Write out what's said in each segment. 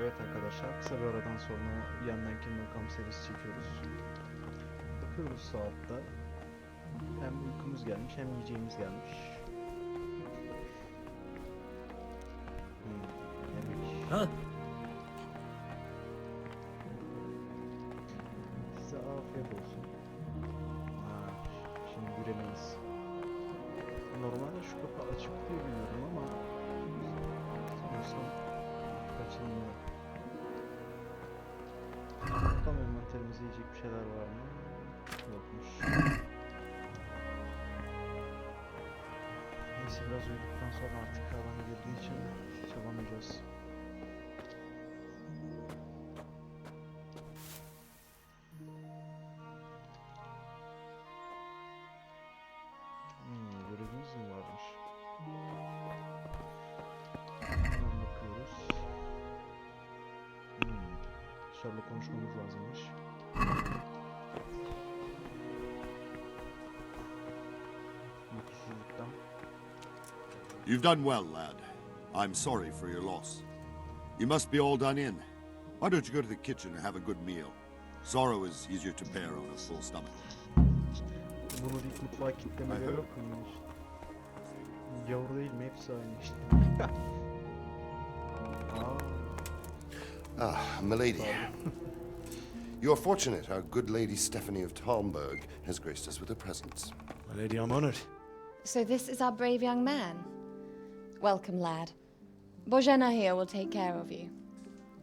Evet arkadaşlar, kısa bir aradan sonra bir yandan Kingdom Come serisi çekiyoruz. Bakıyoruz saatte. Hem uykumuz gelmiş hem yiyeceğimiz gelmiş. Yemek. Ha? Size afiyet olsun. Şimdi göremeyiz. Normalde şu kapı açık diye biliyorum ama sanırsam kaçınılmıyor. Bakalım envanterimizde yiyecek bir şeyler var mı? Yokmuş. Neyse biraz uyuduktan sonra artık adam girdiği için çabalayacağız. Görevimiz mi varmış? Hemen bakıyoruz. Dışarıda konuşmamız lazımmış. Mutsuzluktan. You've done well, lad. I'm sorry for your loss. You must be all done in. Why don't you go to the kitchen and have a good meal? Sorrow is easier to bear on a full stomach. Bunu deyip mutfağa kitlemeleri yok mu? Yavru değil mi? Hepsi aynı işte. Milady. You are fortunate our good lady Stephanie of Talmberg has graced us with her presence. My lady, I'm honored. So this is our brave young man. Welcome, lad. Bojana here will take care of you.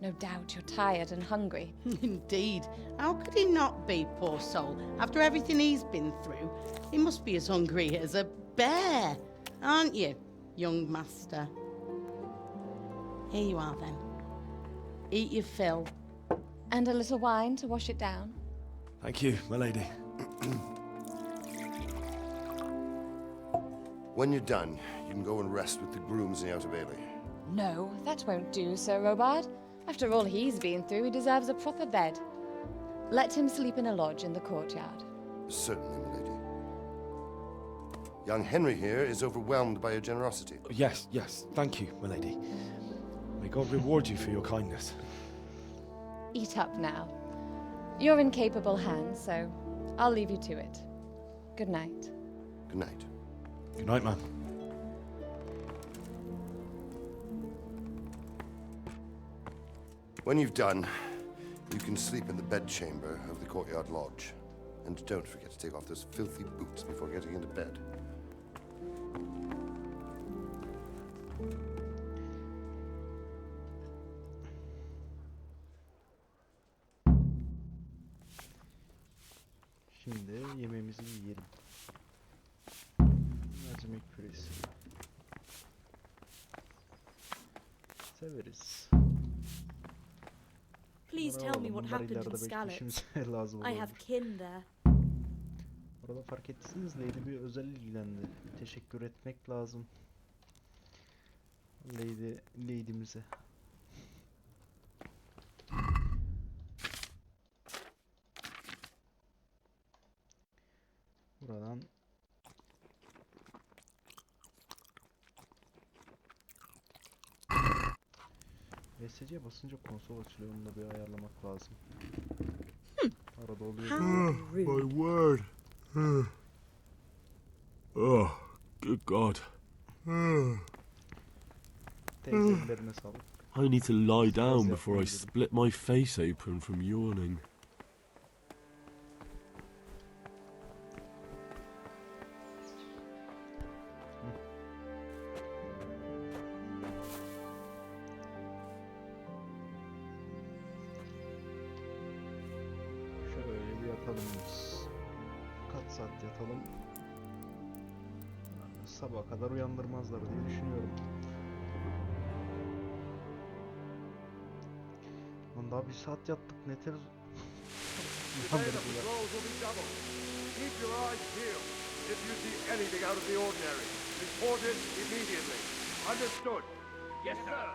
No doubt you're tired and hungry. Indeed. How could he not be, poor soul? After everything he's been through, he must be as hungry as a bear, aren't you, young master? Here you are, then. Eat your fill. And a little wine to wash it down. Thank you, my lady. When you're done, you can go and rest with the grooms in the Outer Bailey. No, that won't do, Sir Robard. After all he's been through, he deserves a proper bed. Let him sleep in a lodge in the courtyard. Certainly, milady. Young Henry here is overwhelmed by your generosity. Yes, thank you, my lady. May God reward you for your kindness. Eat up now. You're in capable hands, so I'll leave you to it. Good night. Good night. Good night, man. When you've done, you can sleep in the bedchamber of the courtyard lodge. And don't forget to take off those filthy boots before getting into bed. Şimdi yemeğimizi yiyelim. Mercimek püresi. Severiz. Please tell me what Bunlar happened ileride in belki Skalitz. işimize lazım I have olabilir. kin there. Orada fark ettiyseniz Lady bir özel ilgilendi. Teşekkür etmek lazım. Lady'mize. Buradan VSC'ye basınca konsol açılıyor, onu da bir ayarlamak lazım. Arada oluyor. My word. Oh, good God. Teyzelerine sağlık. I need to lie down before I split my face open from yawning. Şöyle bir yatalım biz. Kaç saat yatalım? Sabaha kadar uyandırmazlar diye düşünüyorum. Lan daha bir saat yattık, ne tez uyandırdılar. Keep your eyes peeled. If you see anything out of the ordinary, report it immediately. Understood? Yes, sir.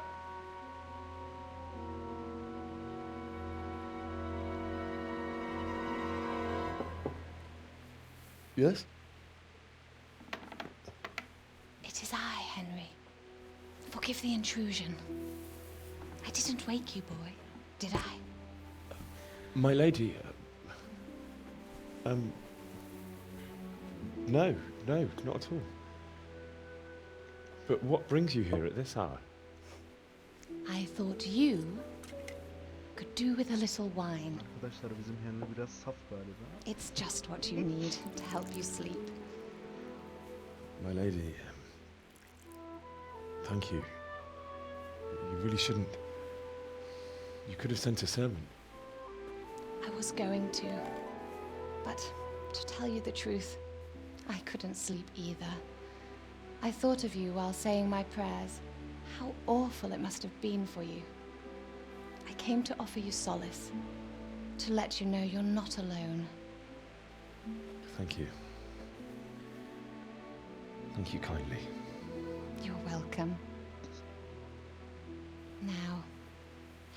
Yes? It is I, Henry. Forgive the intrusion. I didn't wake you, boy, did I? My lady, no, not at all. But what brings you here at this hour? I thought you could do with a little wine. Arkadaşlar bizim Henry biraz saf galiba. It's just what you need to help you sleep. My lady, thank you. You really shouldn't. You could have sent a servant. I was going to, but to tell you the truth, I couldn't sleep either. I thought of you while saying my prayers. How awful it must have been for you. I came to offer you solace, to let you know you're not alone. Thank you. Thank you kindly. You're welcome. Now,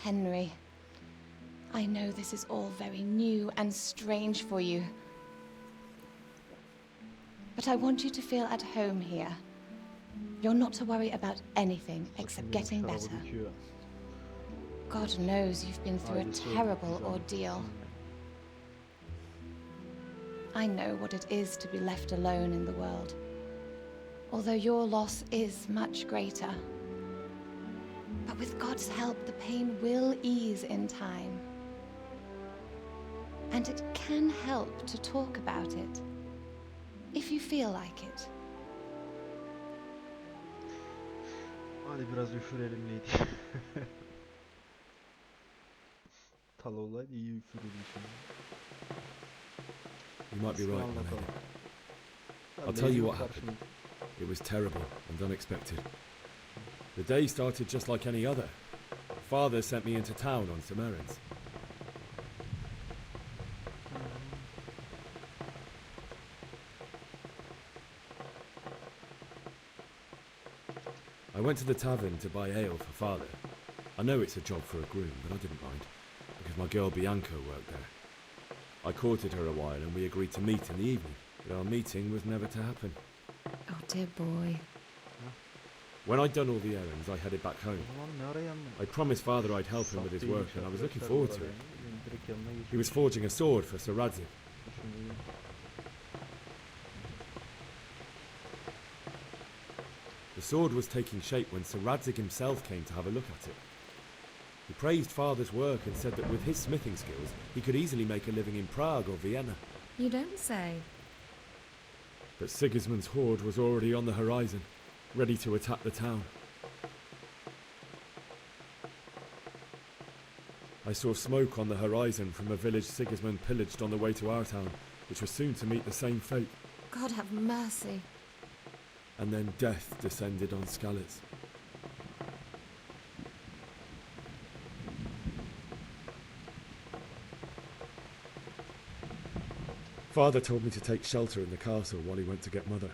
Henry, I know this is all very new and strange for you, but I want you to feel at home here. You're not to worry about anything except getting Araba better. döküyor. God knows you've been through a Ailesi terrible öldü, ordeal. güzel. I know what it is to be left alone in the world, although your loss is much greater. But with God's help, the pain will ease in time. And it can help to talk about it, if you feel like it. Hadi biraz üfürelim neydi? Talolay iyi üfürüldü şimdi. You might be right, my Anlatalım. lady. Ya I'll tell you mecbur what happened. karşımda- It was terrible and unexpected. The day started just like any other. Father sent me into town on some errands. I went to the tavern to buy ale for Father. I know it's a job for a groom, but I didn't mind, because my girl Bianca worked there. I courted her a while and we agreed to meet in the evening, but our meeting was never to happen. Oh, dear boy. When I'd done all the errands, I headed back home. Ulan ne ara yanına? I promised Father I'd help him with his Saf work, değilmiş and I was looking arkadaşlar forward bu to arada it. yani. Benim direkt yanına geçiyor. He was forging a sword for Sir Radzik. Şimdi The sword was taking shape when Sir Radzik himself came to have a look at it. He praised Father's work and said that with his smithing skills, he could easily make a living in Prague or Vienna. You don't say. But Sigismund's horde was already on the horizon, ready to attack the town. I saw smoke on the horizon from a village Sigismund pillaged on the way to our town, which was soon to meet the same fate. God have mercy. And then death descended on Skalitz. Father told me to take shelter in the castle while he went to get Mother.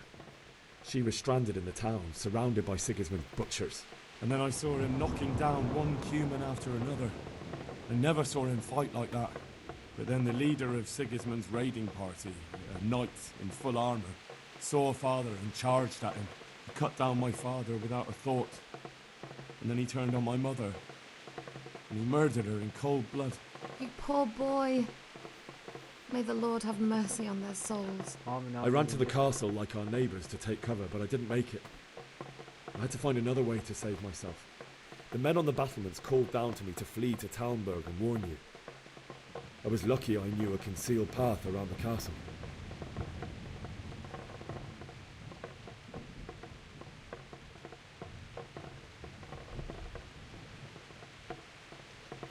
She was stranded in the town, surrounded by Sigismund's butchers. And then I saw him knocking down one human after another. I never saw him fight like that. But then the leader of Sigismund's raiding party, a knight in full armour, saw Father and charged at him. He cut down my father without a thought. And then he turned on my mother. And he murdered her in cold blood. You poor boy. May the Lord have mercy on their souls. I ran to the castle like our neighbours to take cover, but I didn't make it. I had to find another way to save myself. The men on the battlements called down to me to flee to Talmberg and warn you. I was lucky I knew a concealed path around the castle.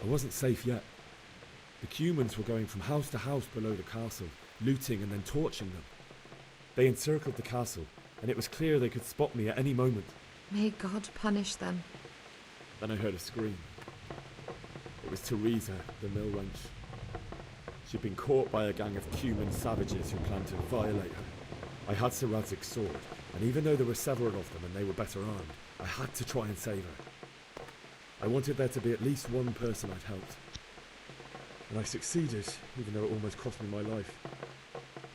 I wasn't safe yet. The Cumans were going from house to house below the castle, looting and then torching them. They encircled the castle, and it was clear they could spot me at any moment. May God punish them. Then I heard a scream. It was Teresa, the mill wench. She'd been caught by a gang of Cuman savages who planned to violate her. I had Sir Radzig's sword, and even though there were several of them and they were better armed, I had to try and save her. I wanted there to be at least one person I'd helped. And I succeeded, even though it almost cost me my life.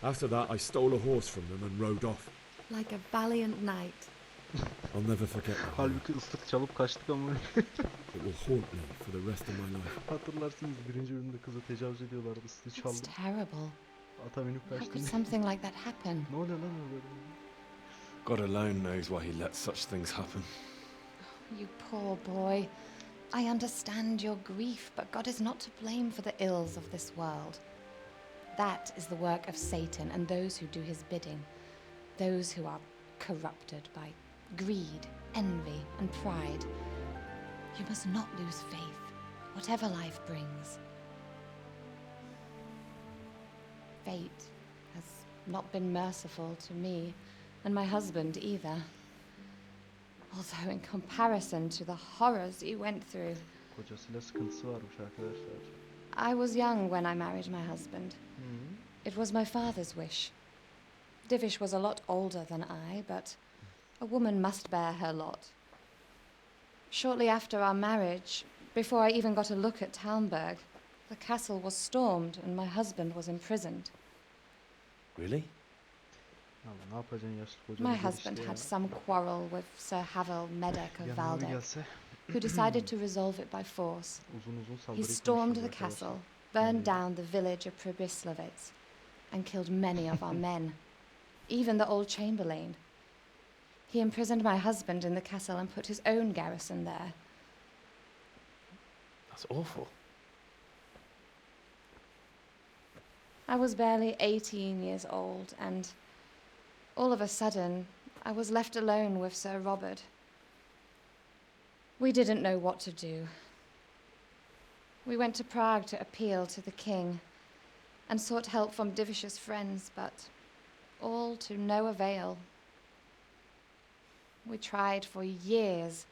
After that, I stole a horse from them and rode off. Like a valiant knight. I'll never forget the horror. Halbuki ıslık çalıp kaçtık ama It will haunt me for the rest of my life. hatırlarsınız birinci bölümde kıza tecavüz ediyorlardı, ıslığı It's çaldı. terrible. Ata binip How could kaçtı. something like that happen? Ne oluyor lan öyle? God alone knows why he lets such things happen. You poor boy. I understand your grief, but God is not to blame for the ills of this world. That is the work of Satan and those who do his bidding. Those who are corrupted by greed, envy, and pride. You must not lose faith, whatever life brings. Fate has not been merciful to me, and my husband either. Although in comparison to the horrors you went through, Kocasıyla sıkıntısı varmış arkadaşlar. I was young when I married my husband. It was my father's wish. Divish was a lot older than I, but a woman must bear her lot. Shortly after our marriage, before I even got a look at Talmberg, the castle was stormed and my husband was imprisoned. Really? Abi ne yapacaksın yaşlı kocanı My gelişti husband ya. had some quarrel with Sir Havel Medek of Yanına bir Valdek, gelse who decided to resolve it by force. uzun uzun He saldırıyı stormed the konuşuyordu arkadaşlar. castle, burned down the village of Pribyslavitz, and killed many of our men, even the old chamberlain. He imprisoned my husband in the castle and put his own garrison there. That's awful. I was barely 18 years old, and all of a sudden, I was left alone with Sir Robert. We didn't know what to do. We went to Prague to appeal to the king and sought help from Divish's friends, but all to no avail. We tried for years,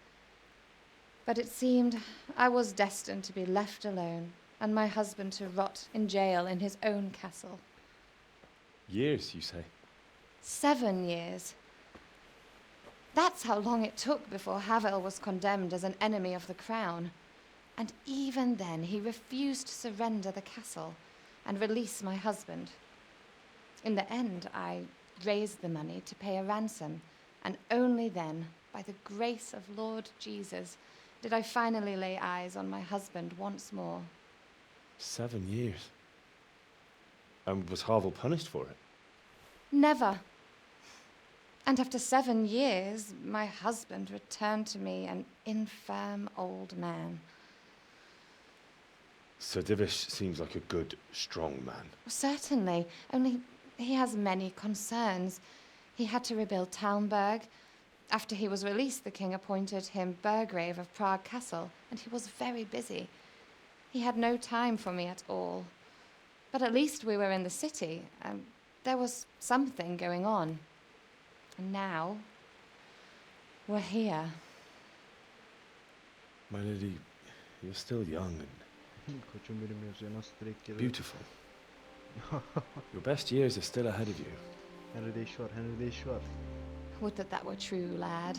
but it seemed I was destined to be left alone and my husband to rot in jail in his own castle. Years, you say? 7 years. That's how long it took before Havel was condemned as an enemy of the crown. And even then, he refused to surrender the castle and release my husband. In the end, I raised the money to pay a ransom, and only then, by the grace of Lord Jesus, did I finally lay eyes on my husband once more. 7 years. And was Harville punished for it? Never. And after 7 years, my husband returned to me an infirm old man. Sir Divish seems like a good, strong man. Certainly, only he has many concerns. He had to rebuild Talmberg. After he was released, the king appointed him Burgrave of Prague Castle, and he was very busy. He had no time for me at all. But at least we were in the city, and there was something going on. And now, we're here. My lady, you're still young and Koçum benim yazıyor nasıl direkt geliyor. beautiful. Your best years are still ahead of you. Henry'de iş var, Henry'de iş var. Would that were true, lad.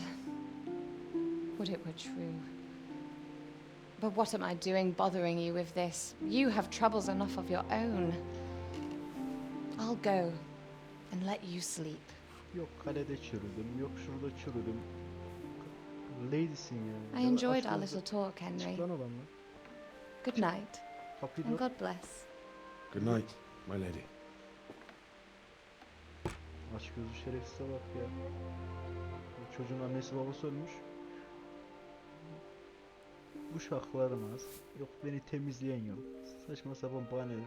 Would it were true. But what am I doing bothering you with this? You have troubles enough of your own. I'll go and let you sleep. Yok kalede çürüdüm, yok şurada çürüdüm. Lady'sin ya. I enjoyed our little talk, Henry. Çık lan odamdan. Good night, Kapıyı and dur. God bless. Good night, my lady. Aç gözlü şerefsize bak ya. Bu çocuğun annesi babası ölmüş. Uşaklarım az. Yok beni temizleyen yok. Saçma sapan bahaneler.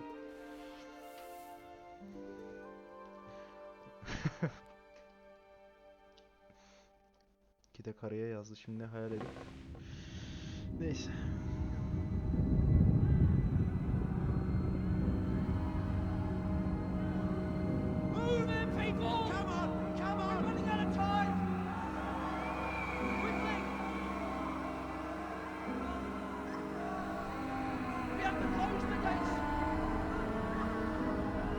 İki de karıya yazdı şimdi hayal edip. Neyse. Move it, people! Come on! Come on! We're running out of time! Quickly! We have to close the gates!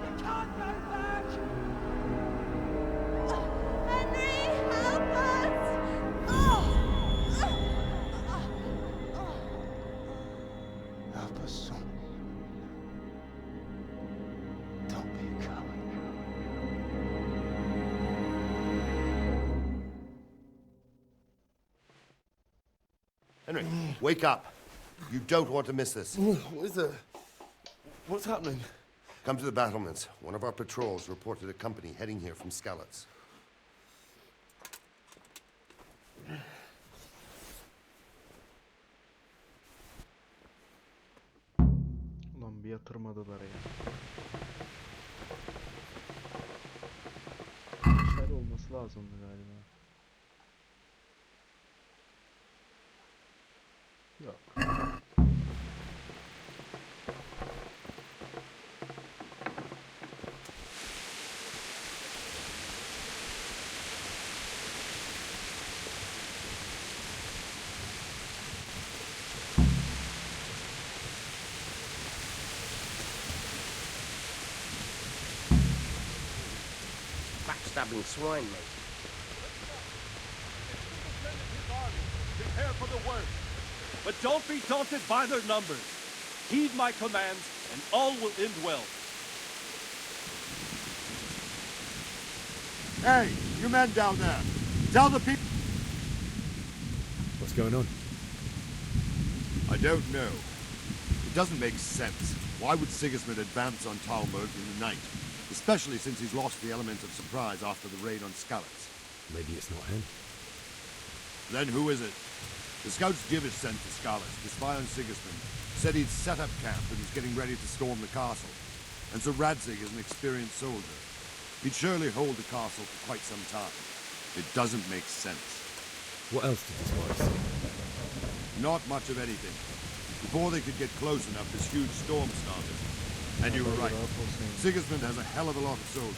You can't go back! Henry, help us! Help us, son. Don't be a coward. Henry, wake up. You don't want to miss this. What is it? What's happening? Come to the battlements. One of our patrols reported a company heading here from Skalitz. Ulan bir yatırmadılar ya. İçeri olması lazımdı galiba. Yok. Backstabbing swine, mate. Prepare for the worst. But don't be daunted by their numbers. Heed my commands, and all will end well. Hey, you men down there. Tell the people... What's going on? I don't know. It doesn't make sense. Why would Sigismund advance on Talmberg in the night? Especially since he's lost the element of surprise after the raid on Skalitz. Maybe it's not him. Then who is it? The scouts Jivish sent to Skalitz to spy on Sigismund said he'd set up camp and was getting ready to storm the castle. And so Radzig is an experienced soldier. He'd surely hold the castle for quite some time. It doesn't make sense. What else did the spies see? Not much of anything. Before they could get close enough, this huge storm started. And you were right. Sigismund has a hell of a lot of soldiers,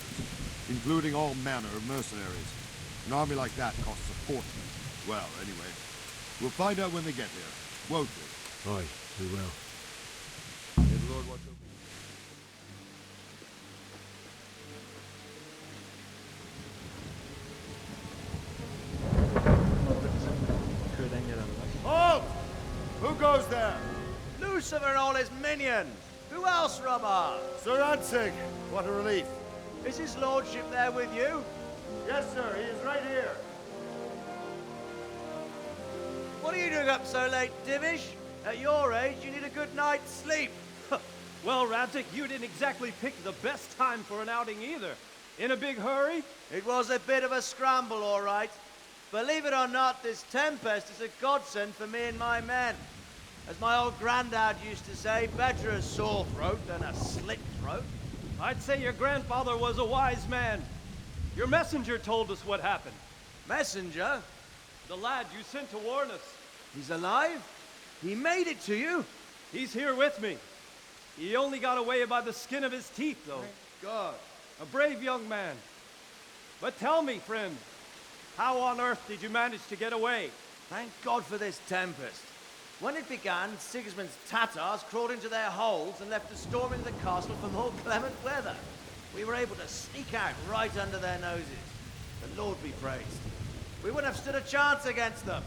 including all manner of mercenaries. An army like that costs a fortune. Well, anyway, we'll find out when they get here, won't we? Aye, we will. May the Lord watch over you. Köyden gelenler. Halt! Who goes there? Lucifer and all his minions! Who else, Robber? Sir Radzig. What a relief. Is his lordship there with you? Yes, sir. He is right here. What are you doing up so late, Divish? At your age, you need a good night's sleep. Well, Radzig, you didn't exactly pick the best time for an outing either. In a big hurry? It was a bit of a scramble, all right. Believe it or not, this tempest is a godsend for me and my men. As my old granddad used to say, better a sore throat than a slit throat. I'd say your grandfather was a wise man. Your messenger told us what happened. Messenger? The lad you sent to warn us. He's alive? He made it to you? He's here with me. He only got away by the skin of his teeth, though. Thank God. A brave young man. But tell me, friend, how on earth did you manage to get away? Thank God for this tempest. When it began, Sigismund's Tatars crawled into their holes and left us storming the castle for more clement weather. We were able to sneak out right under their noses. The Lord be praised. We wouldn't have stood a chance against them.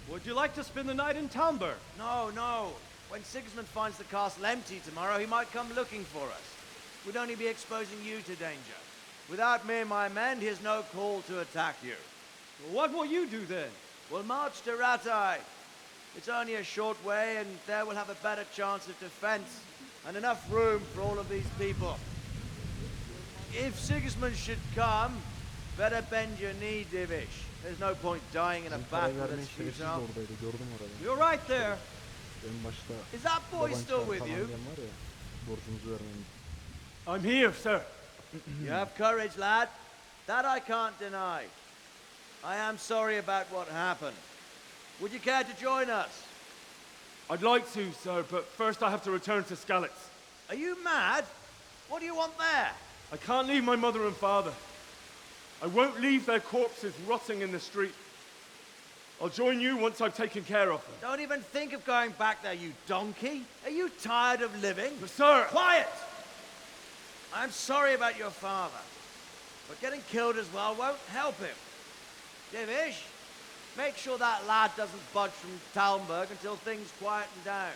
Would you like to spend the night in Talmberg? No, no. When Sigismund finds the castle empty tomorrow, he might come looking for us. We'd only be exposing you to danger. Without me and my men, he has no call to attack you. What will you do then? We'll march to Ratai. It's only a short way, and there we'll have a better chance of defense and enough room for all of these people. If Sigismund should come, better bend your knee, Divish. There's no point dying in a battle that's Şerefsiz de futile. oradaydı, gördüm orada. You're right there. En başta Is that boy still Babançlar with falan you? diyen var ya, borcumuzu vermeyin. I'm here, sir. You have courage, lad. That I can't deny. I am sorry about what happened. Would you care to join us? I'd like to, sir, but first I have to return to Skalitz. Are you mad? What do you want there? I can't leave my mother and father. I won't leave their corpses rotting in the street. I'll join you once I've taken care of them. Don't even think of going back there, you donkey. Are you tired of living? But sir! Quiet! I'm sorry about your father, but getting killed as well won't help him. Divish, make sure that lad doesn't budge from Talmberg until things quieten down.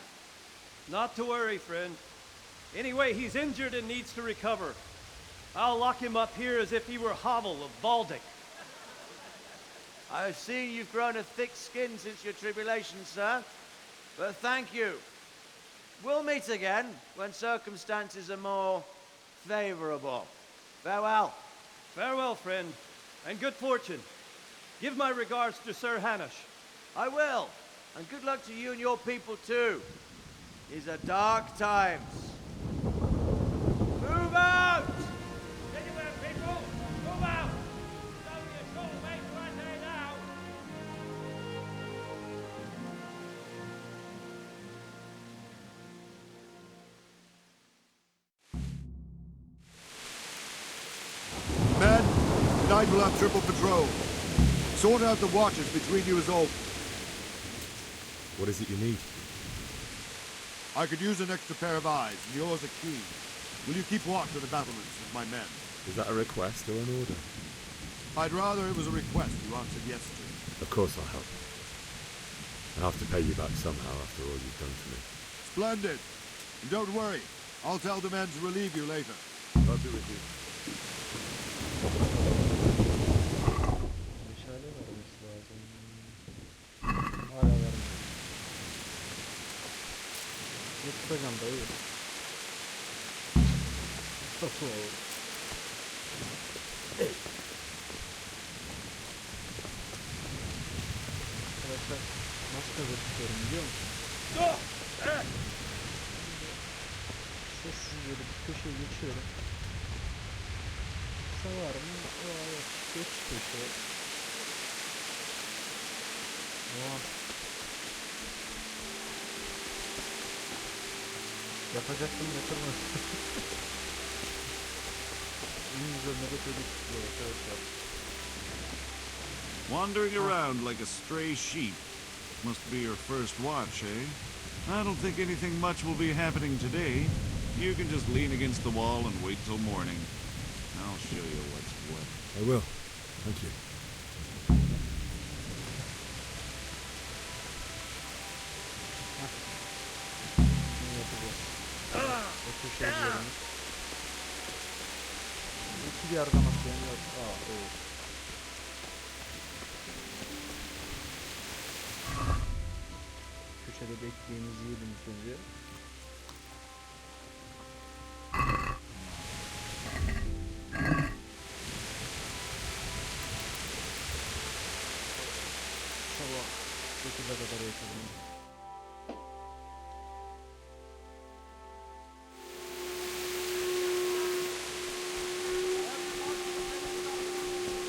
Not to worry, friend. Anyway, he's injured and needs to recover. I'll lock him up here as if he were Havel of Baldic. I've seen you've grown a thick skin since your tribulation, sir. But thank you. We'll meet again when circumstances are more favorable. Farewell. Farewell, friend, and good fortune. Give my regards to Sir Hanush. I will. And good luck to you and your people too. These are dark times. Move out! Anywhere, people! Move out! It's only a short way to Rate now! Men, tonight we'll have triple patrol. Sort out the watches between you as all. What is it you need? I could use an extra pair of eyes, and yours are keen. Will you keep watch of the battlements with my men? Is that a request or an order? I'd rather it was a request you answered yes to. Of course I'll help. I'll have to pay you back somehow after all you've done to me. Splendid. And don't worry, I'll tell the men to relieve you later. I'll be with you. Meşale vermesi lazım. Hala vermiyor. Ne tutacağım dayı? Mustafa oğlum. Arkadaşlar nasıl kaza tutuyorum biliyor musun? Sessiz böyle bir köşeye geçiyorum. Var mı? Aa, yok. Geç köşe. Oha. Yapacaktım yatırmadım. En güzel nöbet öyle tutuyor arkadaşlar. Wandering around like a stray sheep. Must be your first watch, eh? I don't think anything much will be happening today. You can just lean against the wall and wait till morning. I'll show you what's what. I will. Thank you. Ne yapacağız? O köşeye gidelim. İki bir yerden atlayan yok. Aa, evet. Köşede bekleyenizi yedim ilk önce. Sabah 9'a kadar yaşadım.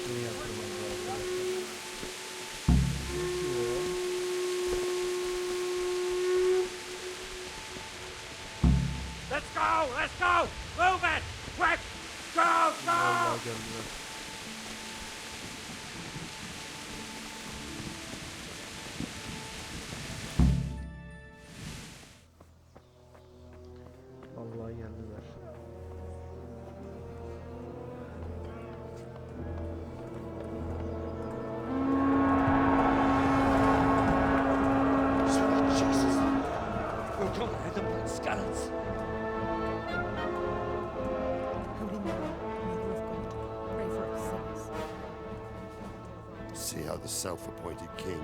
Ne yapıyorum bu arkadaşlar? Let's go! Let's go! Move it! Quick! Go! Go! Vallahi geldiler. Vallahi geldiler. Sweet Jesus. We're gonna hit them like skeletons. See how the self-appointed king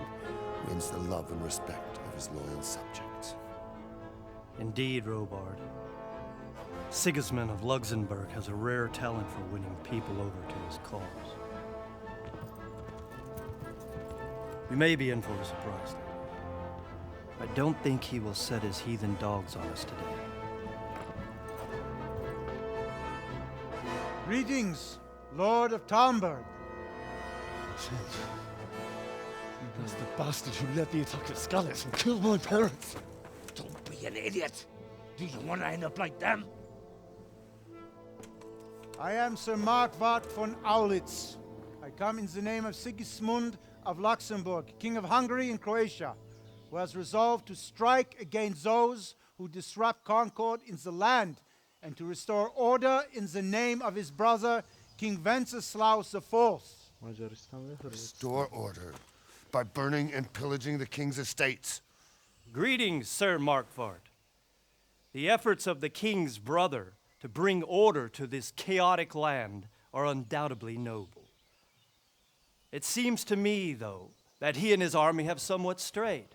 wins the love and respect of his loyal subjects. Indeed, Robard. Sigismund of Luxembourg has a rare talent for winning people over to his cause. We may be in for a surprise, though. I don't think he will set his heathen dogs on us today. Greetings, Lord of Talmberg. That's the bastard who led the attack at Scarlet and killed my parents. Don't be an idiot. Do you want to end up like them? I am Sir Markwart von Aulitz. I come in the name of Sigismund of Luxembourg, King of Hungary and Croatia, who has resolved to strike against those who disrupt concord in the land and to restore order in the name of his brother, King Wenceslaus IV. Macaristan ve Hırvatistan. Restore order by burning and pillaging the king's estates. Greetings, Sir Markwart. The efforts of the king's brother to bring order to this chaotic land are undoubtedly noble. It seems to me, though, that he and his army have somewhat strayed.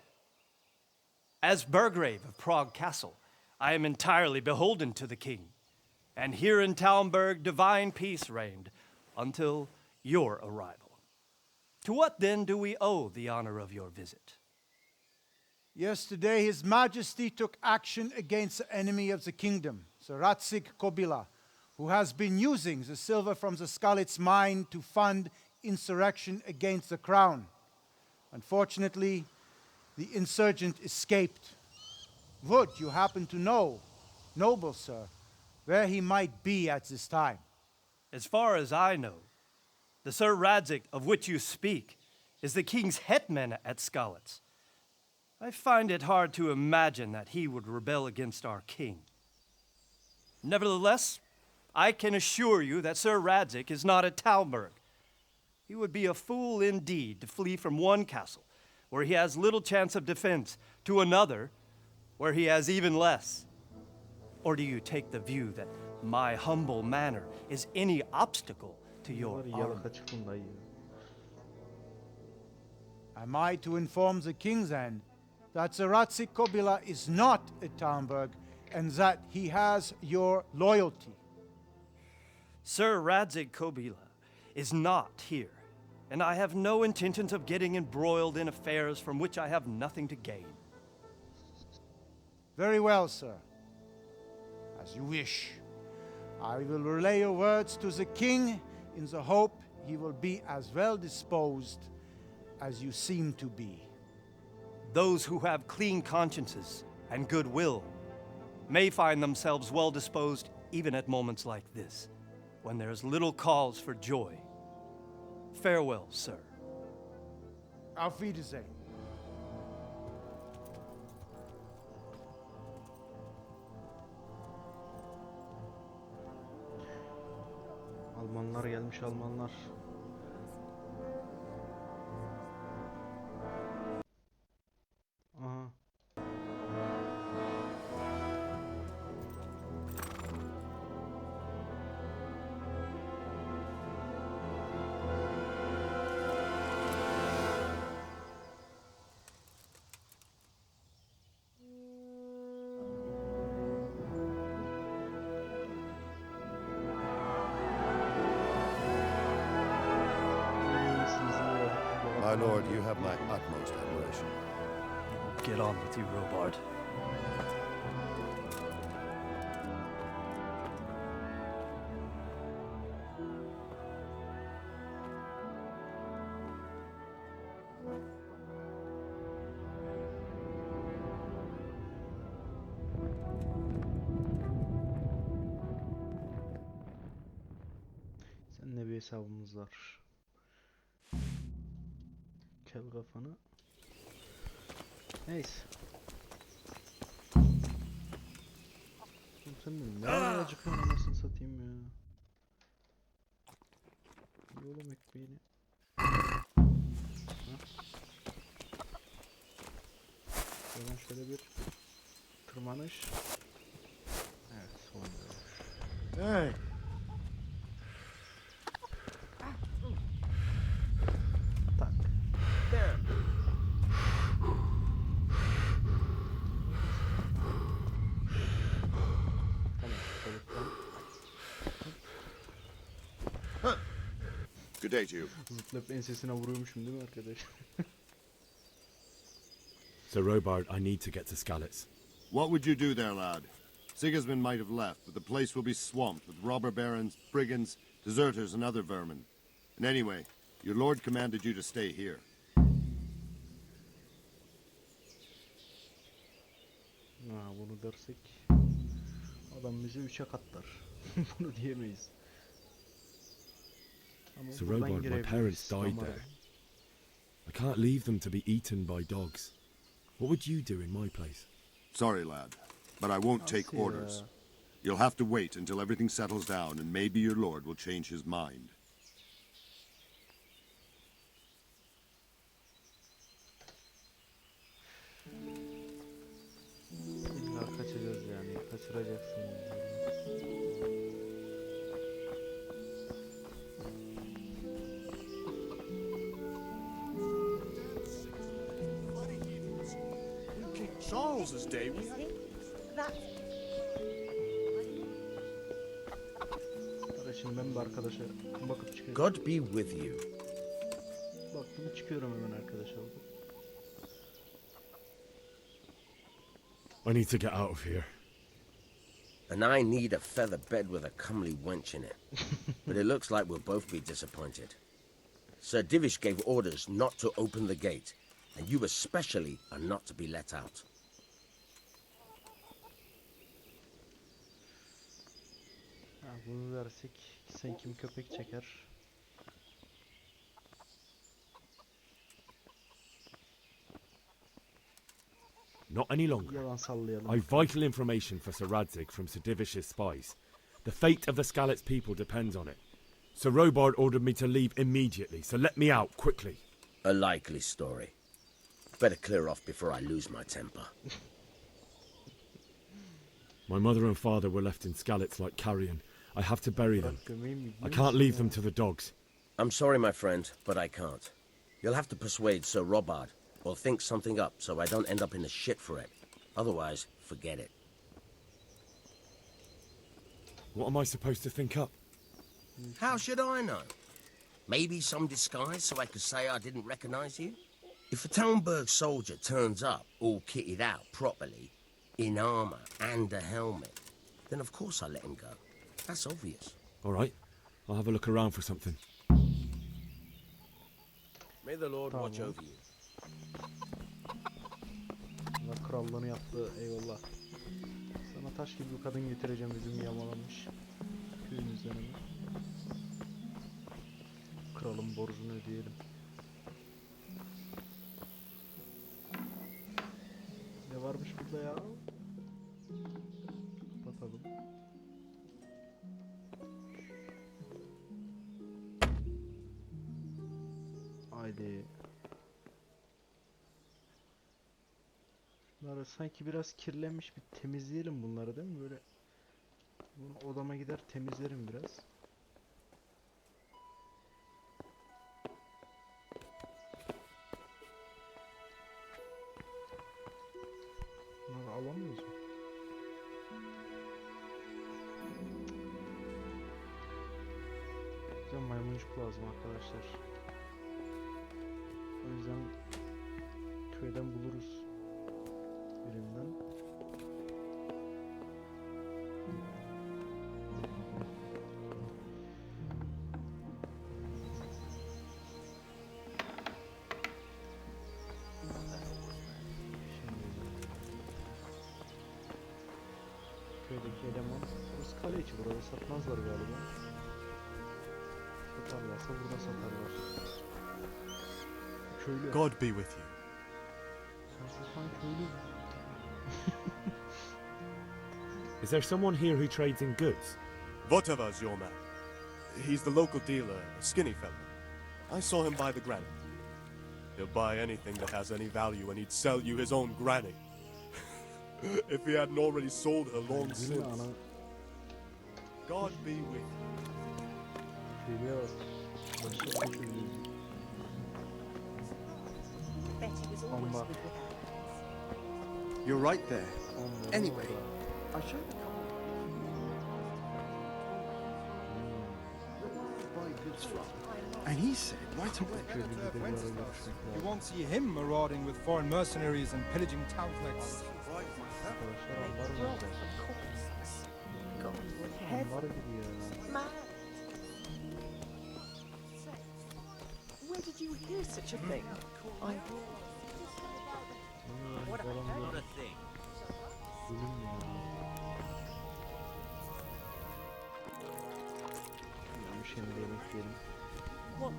As Burgrave of Prague Castle, I am entirely beholden to the king. And here in Talmberg, divine peace reigned until your arrival. To what then do we owe the honor of your visit? Yesterday, His Majesty took action against the enemy of the kingdom, the Ratsik Kobila, who has been using the silver from the Skalitz mine to fund insurrection against the crown. Unfortunately, the insurgent escaped. Would you happen to know, noble sir, where he might be at this time? As far as I know, the Sir Radzik of which you speak is the king's hetman at Skalitz. I find it hard to imagine that he would rebel against our king. Nevertheless, I can assure you that Sir Radzik is not at Talmberg. He would be a fool indeed to flee from one castle, where he has little chance of defense, to another, where he has even less. Or do you take the view that my humble manner is any obstacle to your army? Am I to inform the king then that the Ratsik Kobila is not at Talmberg and that he has your loyalty? Sir Radzik Kobila is not here, and I have no intentions of getting embroiled in affairs from which I have nothing to gain. Very well, sir. As you wish. I will relay your words to the king in the hope he will be as well disposed as you seem to be. Those who have clean consciences and goodwill may find themselves well disposed even at moments like this, when there is little cause for joy. Farewell, sir. Auf Wiedersehen. Almanlar gelmiş, Almanlar. Aha. My lord, you have my utmost admiration. Get on with you, Robard. Seninle bir hesabımız var. Kel kafanı. Neyse. Sen de ne acıkıyorsun anasını satayım ya. Oğlum ekmeğini. Şuradan şöyle bir tırmanış. Evet, sonunda. Hey! Tak. There. Good day to you. Zıplayıp ensesine vuruyormuşum değil mi arkadaş? Sir Robard, I need to get to Skalitz. What would you do there, lad? Sigismund might have left, but the place will be swamped with robber barons, brigands, deserters, and other vermin. And anyway, your lord commanded you to stay here. Ha, bunu dersek adam bizi 3'e katlar. Bunu diyemeyiz. Ama Sir buradan Robard, my girebiliriz. parents died Ama there. I can't leave them to be eaten by dogs. What would you do in my place? Sorry, lad, but I won't take Nasıl ya? orders. You'll have to wait until everything settles down, and maybe your lord will change his mind. İlla kaçacağız yani. Kaçıracaksın. Charles's day, we had... Kardeşim ben bir arkadaşa bakıp çıkıyorum. God be with you. Baktım çıkıyorum hemen arkadaşa. I need to get out of here. And I need a feather bed with a comely wench in it. But it looks like we'll both be disappointed. Sir Divish gave orders not to open the gate, and you especially are not to be let out. Ha, bunu versek sen kim köpek çeker? Not any longer. Yalan sallayalım. I've vital information for Sir Radzig from Sir Divish's spies. The fate of the Skalitz people depends on it. Sir Robard ordered me to leave immediately, so let me out quickly. A likely story. Better clear off before I lose my temper. My mother and father were left in Skalitz like carrion. I have to bury them. I can't leave them to the dogs. I'm sorry, my friend, but I can't. You'll have to persuade Sir Robard, or think something up so I don't end up in the shit for it. Otherwise, forget it. What am I supposed to think up? How should I know? Maybe some disguise so I could say I didn't recognize you? If a Talmberg soldier turns up all kitted out properly, in armor and a helmet, then of course I let him go. That's obvious. All right, I'll have a look around for something. May the Lord watch over you. Allah krallığını yaptı, eyvallah. Sana taş gibi bir kadın getireceğim, bizim yamalanmış köyümüzden hemen. Kralın borcunu ödeyelim. Ne varmış burada ya? Kapatalım. Haydi. Bunları sanki biraz kirlenmiş, bir temizleyelim bunları, değil mi? Böyle odama gider temizlerim biraz. Bunları alamıyoruz mu? Bize maymuncuk lazım arkadaşlar. O yüzden köyden buluruz birinden. Köydeki eleman, burası kale içi, burada satmazlar galiba. Satarlarsa burada satarlar. Köylü. God be with you. Sen satan köylü. Is there someone here who trades in goods? Voteva's your man. He's the local dealer, a skinny fella. I saw him buy the granite. He'll buy anything that has any value, and he'd sell you his own granny. If he hadn't already sold her long since. God be with you. Köylüye bak. Başka bir köylü. Ambar. You're right there. Anyway, I showed a couple buy goods from, and he said right away. You won't see him marauding with foreign mercenaries and pillaging towns like this. Ambar gibi ya. Where did you hear such a thing? What a thing. Yanlış yemeğe yemek yiyelim. What?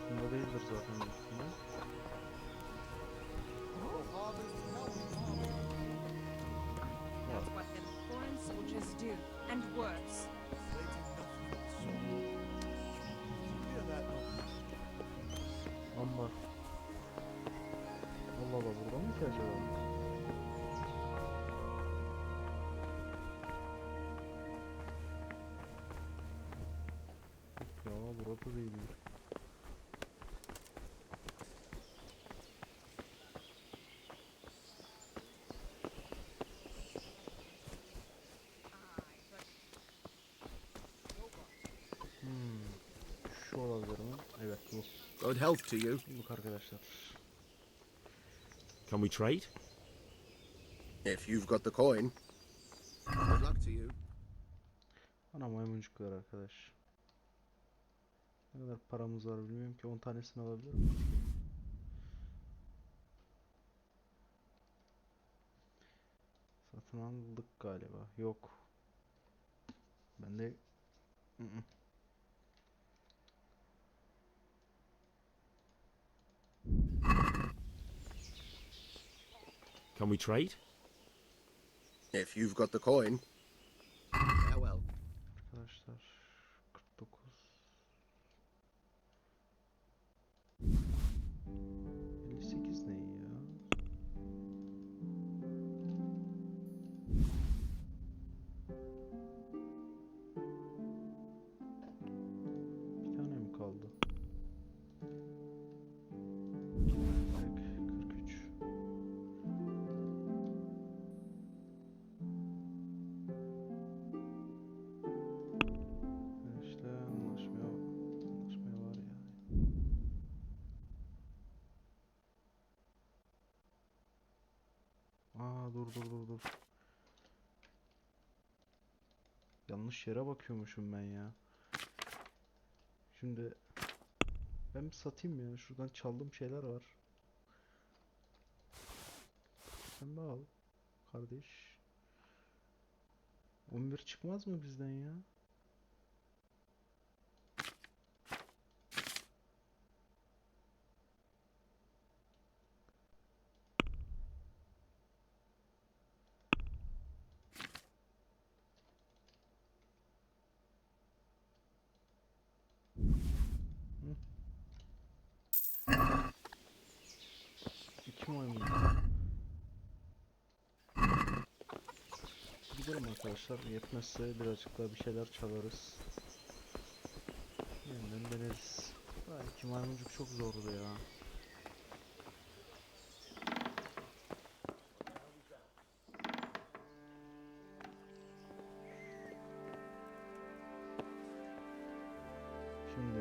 Bunda değildir zaten üstünde. That's what them foreign soldiers do, and worse. Ambar. Allah Allah, burada mı ki acaba? Ya burada değildir. Good health to you. Bulduk arkadaşlar. Can we trade? If you've got the coin. Good luck to you. Ana maymuncuklar arkadaş. Ne kadar paramız var bilmiyorum ki 10 tanesini alabilir miyim? Satın aldık galiba. Yok. Ben de Can we trade? If you've got the coin. Farewell. Arkadaşlar 49 58 ne ya? Bir tane mi kaldı? Tek 43. İşte anlaşmaya var yani. Dur. Yanlış yere bakıyormuşum ben ya. Şimdi ben bir satayım ya. Şuradan çaldığım şeyler var. Sen de al kardeş. 11 çıkmaz mı bizden ya? İki maymun. Gidelim arkadaşlar. Yetmezse birazcık daha bir şeyler çalarız. Yeniden deneriz. Daha iki maymuncuk çok zordu ya. Şimdi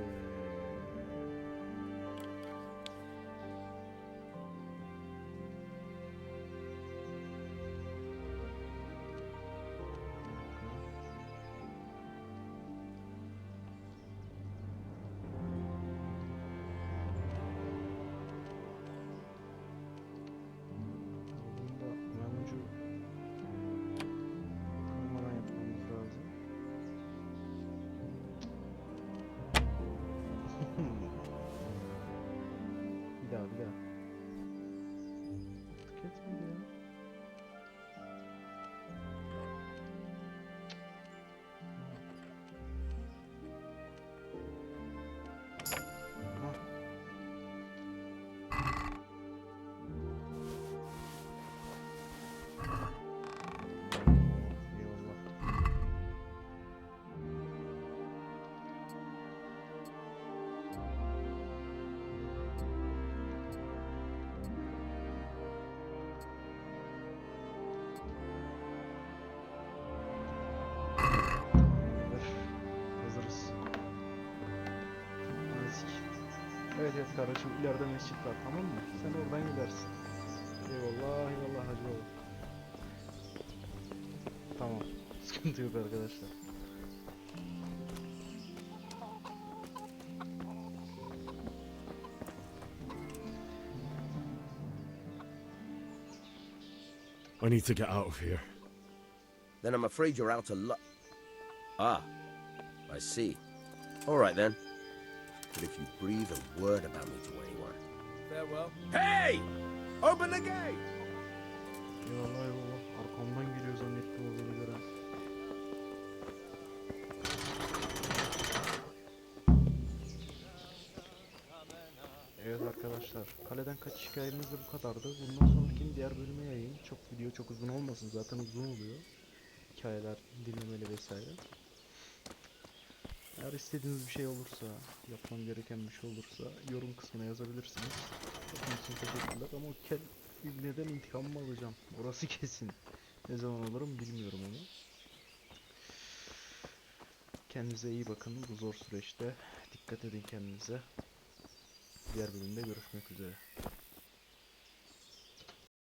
bunda maymuncu kırmadan yapmamız lazım. Bir daha. Tık etmedi ya. Eyvallah. Hazırız. Nazik. Evet kardeşim ileride mescit var tamam mı? Sen oradan gidersin. Eyvallah hacı oğlum. Tamam. Sıkıntı yok arkadaşlar. I need to get out of here. Then I'm afraid you're out of luck. Ah, I see. All right then. But if you breathe a word about me to anyone... Farewell. Hey! Open the gate! Eyvallah. Arkamdan geliyor zannettim o beni gören. Evet arkadaşlar, kaleden kaçış hikayemiz de bu kadardı. Bundan sonraki diğer bölüme yayayım. Video çok uzun olmasın, zaten uzun oluyor. Hikayeler dinlemeli vesaire. Eğer istediğiniz bir şey olursa, yapmam gereken bir şey olursa yorum kısmına yazabilirsiniz. Bakın için teşekkürler ama o neden intikamımı alacağım? Orası kesin. Ne zaman olurum bilmiyorum onu. Kendinize iyi bakın bu zor süreçte. Dikkat edin kendinize. Diğer bölümde görüşmek üzere.